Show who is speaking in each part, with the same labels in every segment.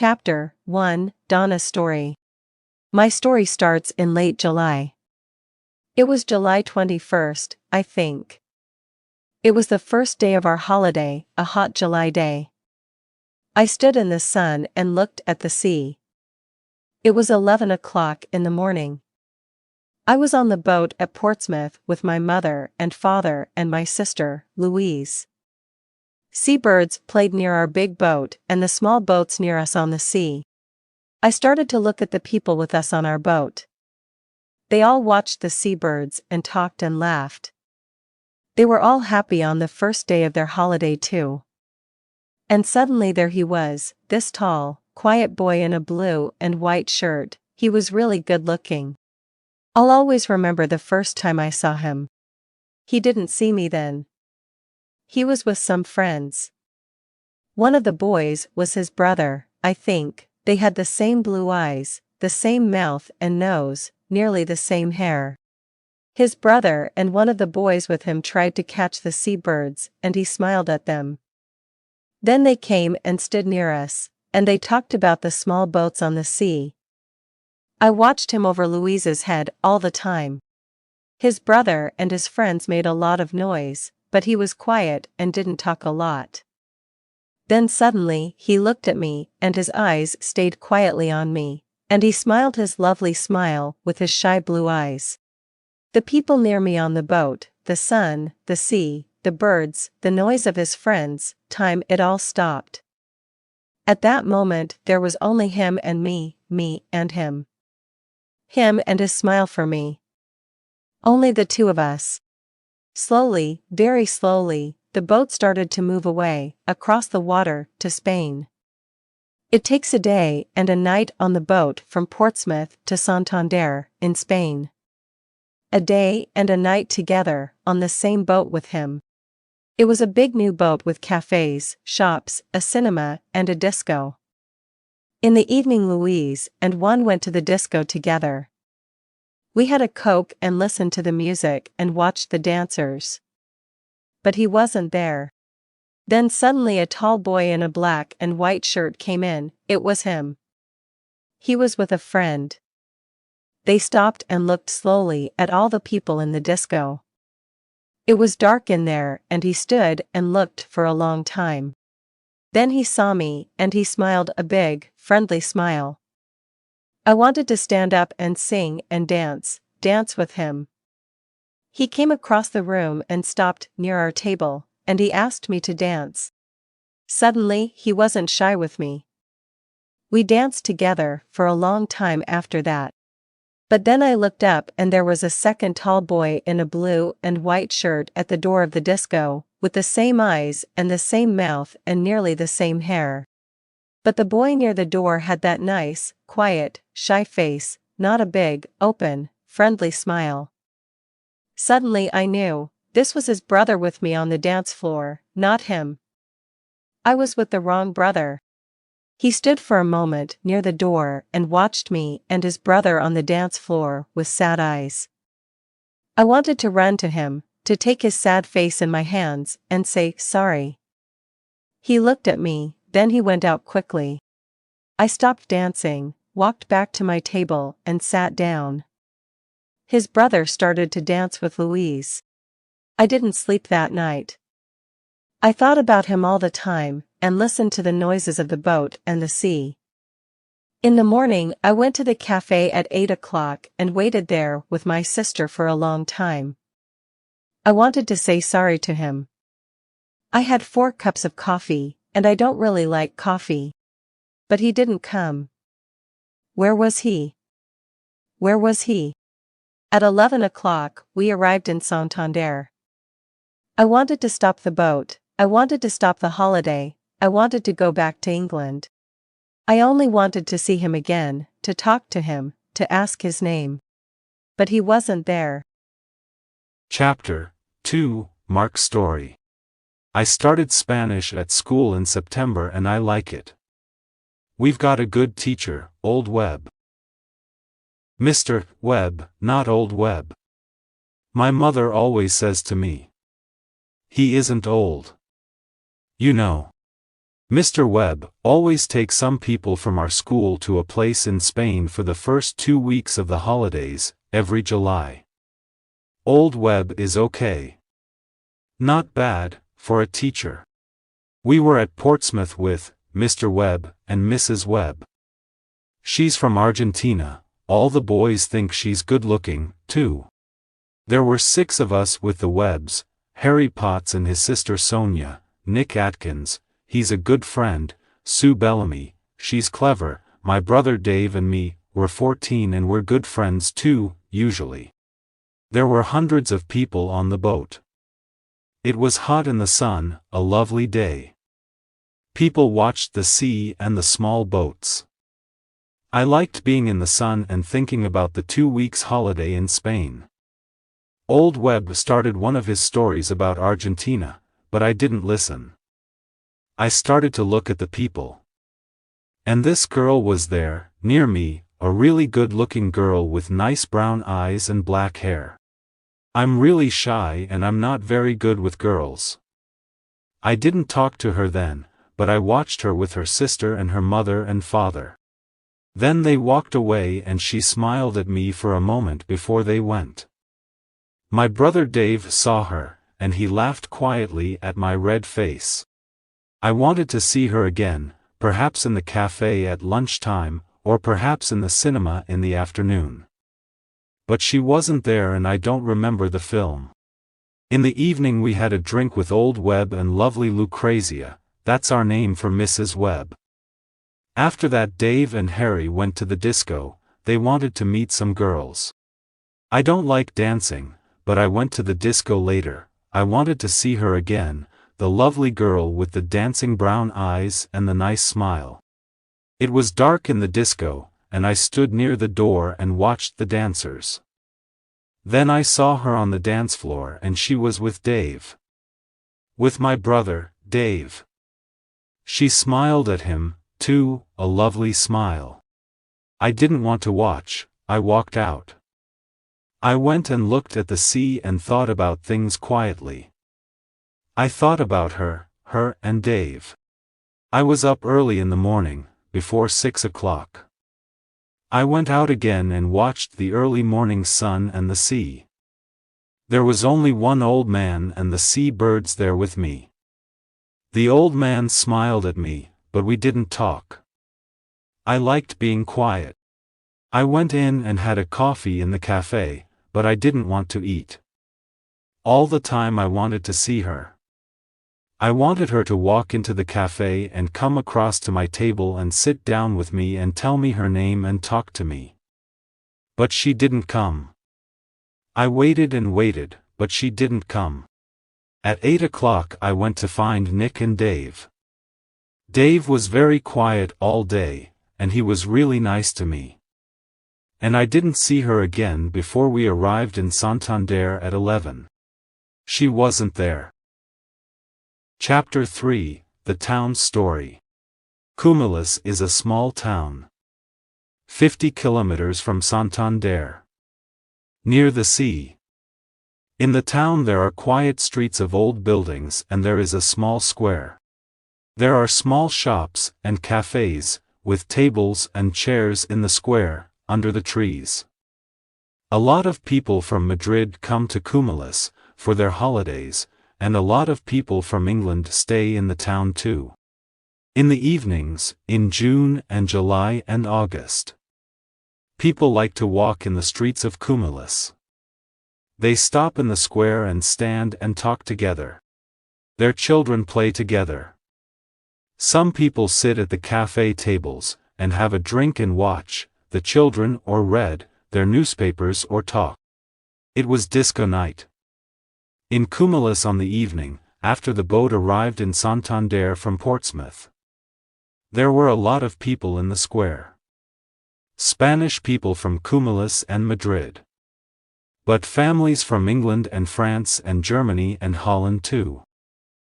Speaker 1: Chapter 1, Donna's Story. My story starts in late July. It was July 21st, I think. It was the first day of our holiday, a hot July day. I stood in the sun and looked at the sea. It was 11 o'clock in the morning. I was on the boat at Portsmouth with my mother and father and my sister, Louise. Seabirds played near our big boat and the small boats near us on the sea. I started to look at the people with us on our boat. They all watched the seabirds and talked and laughed. They were all happy on the first day of their holiday too. And suddenly there he was, this tall, quiet boy in a blue and white shirt. He was really good looking. I'll always remember the first time I saw him. He didn't see me then. He was with some friends. One of the boys was his brother, I think. They had the same blue eyes, the same mouth and nose, nearly the same hair. His brother and one of the boys with him tried to catch the seabirds, and he smiled at them. Then they came and stood near us, and they talked about the small boats on the sea. I watched him over Louise's head all the time. His brother and his friends made a lot of noise, but he was quiet and didn't talk a lot. Then suddenly he looked at me and his eyes stayed quietly on me, and he smiled his lovely smile with his shy blue eyes. The people near me on the boat, the sun, the sea, the birds, the noise of his friends, time, it all stopped. At that moment there was only him and me and him. Him and his smile for me. Only the two of us. Slowly, very slowly, the boat started to move away, across the water, to Spain. It takes a day and a night on the boat from Portsmouth to Santander, in Spain. A day and a night together, on the same boat with him. It was a big new boat with cafes, shops, a cinema, and a disco. In the evening Louise and one went to the disco together. We had a Coke and listened to the music and watched the dancers. But he wasn't there. Then suddenly a tall boy in a black and white shirt came in. It was him. He was with a friend. They stopped and looked slowly at all the people in the disco. It was dark in there and he stood and looked for a long time. Then he saw me and he smiled a big, friendly smile. I wanted to stand up and sing and dance with him. He came across the room and stopped near our table, and he asked me to dance. Suddenly he wasn't shy with me. We danced together for a long time after that. But then I looked up and there was a second tall boy in a blue and white shirt at the door of the disco, with the same eyes and the same mouth and nearly the same hair. But the boy near the door had that nice, quiet, shy face, not a big, open, friendly smile. Suddenly I knew, this was his brother with me on the dance floor, not him. I was with the wrong brother. He stood for a moment near the door and watched me and his brother on the dance floor with sad eyes. I wanted to run to him, to take his sad face in my hands and say sorry. He looked at me, then he went out quickly. I stopped dancing, walked back to my table and sat down. His brother started to dance with Louise. I didn't sleep that night. I thought about him all the time, and listened to the noises of the boat and the sea. In the morning I went to the cafe at 8 o'clock and waited there with my sister for a long time. I wanted to say sorry to him. I had 4 cups of coffee, and I don't really like coffee. But he didn't come. Where was he? Where was he? At 11 o'clock, we arrived in Santander. I wanted to stop the boat, I wanted to stop the holiday, I wanted to go back to England. I only wanted to see him again, to talk to him, to ask his name. But he wasn't there.
Speaker 2: Chapter 2, Mark's Story. I started Spanish at school in September and I like it. We've got a good teacher, Old Webb. Mr. Webb, not Old Webb. My mother always says to me. He isn't old. You know. Mr. Webb always takes some people from our school to a place in Spain for the first 2 weeks of the holidays, every July. Old Webb is okay. Not bad, for a teacher. We were at Portsmouth with Mr. Webb and Mrs. Webb. She's from Argentina. All the boys think she's good-looking, too. There were 6 of us with the Webbs: Harry Potts and his sister Sonia, Nick Atkins, he's a good friend, Sue Bellamy, she's clever, my brother Dave and me, we're 14 and we're good friends too, usually. There were hundreds of people on the boat. It was hot in the sun, a lovely day. People watched the sea and the small boats. I liked being in the sun and thinking about the 2 weeks holiday in Spain. Old Webb started one of his stories about Argentina, but I didn't listen. I started to look at the people. And this girl was there, near me, a really good-looking girl with nice brown eyes and black hair. I'm really shy and I'm not very good with girls. I didn't talk to her then, but I watched her with her sister and her mother and father. Then they walked away and she smiled at me for a moment before they went. My brother Dave saw her, and he laughed quietly at my red face. I wanted to see her again, perhaps in the cafe at lunchtime, or perhaps in the cinema in the afternoon. But she wasn't there and I don't remember the film. In the evening we had a drink with Old Webb and lovely Lucrezia, that's our name for Mrs. Webb. After that Dave and Harry went to the disco. They wanted to meet some girls. I don't like dancing, but I went to the disco later. I wanted to see her again, the lovely girl with the dancing brown eyes and the nice smile. It was dark in the disco, and I stood near the door and watched the dancers. Then I saw her on the dance floor and she was with Dave. With my brother, Dave. She smiled at him, too, a lovely smile. I didn't want to watch, I walked out. I went and looked at the sea and thought about things quietly. I thought about her and Dave. I was up early in the morning, before 6 o'clock. I went out again and watched the early morning sun and the sea. There was only one old man and the sea birds there with me. The old man smiled at me, but we didn't talk. I liked being quiet. I went in and had a coffee in the cafe, but I didn't want to eat. All the time I wanted to see her. I wanted her to walk into the cafe and come across to my table and sit down with me and tell me her name and talk to me. But she didn't come. I waited and waited, but she didn't come. At 8 o'clock I went to find Nick and Dave. Dave was very quiet all day, and he was really nice to me. And I didn't see her again before we arrived in Santander at 11. She wasn't there. Chapter 3: The Town Story. Cumulus is a small town. 50 kilometers from Santander. Near the sea. In the town there are quiet streets of old buildings and there is a small square. There are small shops and cafes, with tables and chairs in the square, under the trees. A lot of people from Madrid come to Cumulus for their holidays, and a lot of people from England stay in the town too. In the evenings, in June and July and August, people like to walk in the streets of Cumulus. They stop in the square and stand and talk together. Their children play together. Some people sit at the cafe tables, and have a drink and watch, the children or read their newspapers or talk. It was disco night. In Cumulus on the evening, after the boat arrived in Santander from Portsmouth. There were a lot of people in the square. Spanish people from Cumulus and Madrid. But families from England and France and Germany and Holland too.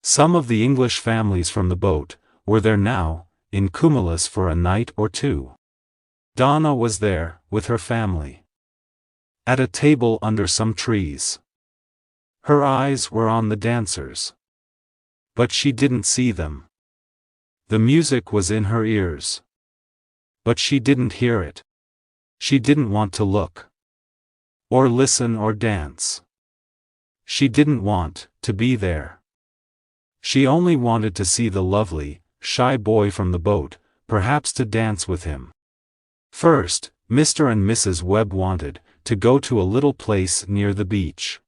Speaker 2: Some of the English families from the boat were there now, in Cumulus for a night or two. Donna was there, with her family. At a table under some trees. Her eyes were on the dancers. But she didn't see them. The music was in her ears. But she didn't hear it. She didn't want to look. Or listen or dance. She didn't want to be there. She only wanted to see the lovely, shy boy from the boat, perhaps to dance with him. First, Mr. and Mrs. Webb wanted to go to a little place near the beach,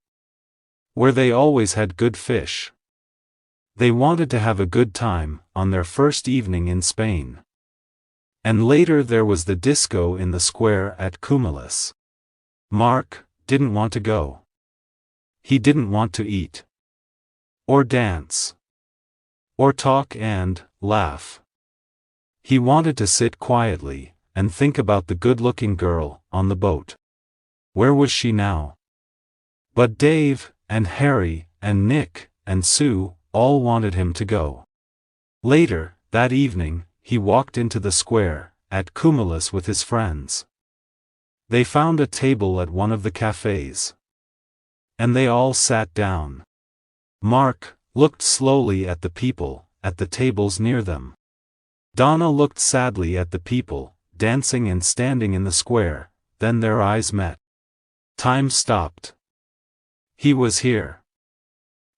Speaker 2: where they always had good fish. They wanted to have a good time on their first evening in Spain. And later there was the disco in the square at Cumulus. Mark didn't want to go. He didn't want to eat, or dance, or talk and laugh. He wanted to sit quietly and think about the good-looking girl on the boat. Where was she now? But Dave, and Harry, and Nick, and Sue, all wanted him to go. Later, that evening, he walked into the square at Cumulus with his friends. They found a table at one of the cafes. And they all sat down. Mark looked slowly at the people at the tables near them. Donna looked sadly at the people dancing and standing in the square, then their eyes met. Time stopped. He was here.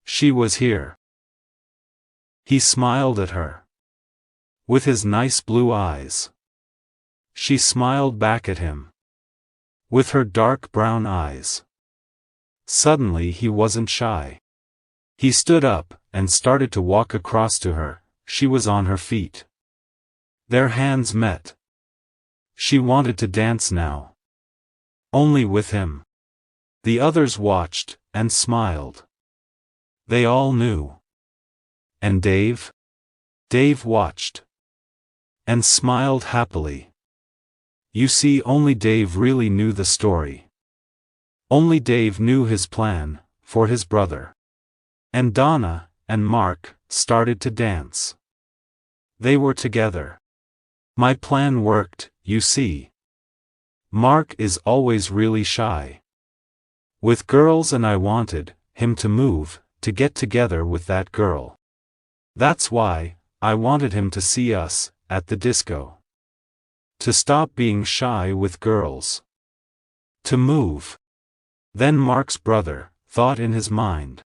Speaker 2: She was here. He smiled at her. With his nice blue eyes. She smiled back at him. With her dark brown eyes. Suddenly he wasn't shy. He stood up and started to walk across to her. She was on her feet. Their hands met. She wanted to dance now. Only with him. The others watched and smiled. They all knew. And Dave? Dave watched. And smiled happily. You see, only Dave really knew the story. Only Dave knew his plan for his brother. And Donna and Mark started to dance. They were together. My plan worked, you see. Mark is always really shy with girls, and I wanted him to move, to get together with that girl. That's why I wanted him to see us at the disco. To stop being shy with girls. To move. Then Mark's brother thought in his mind.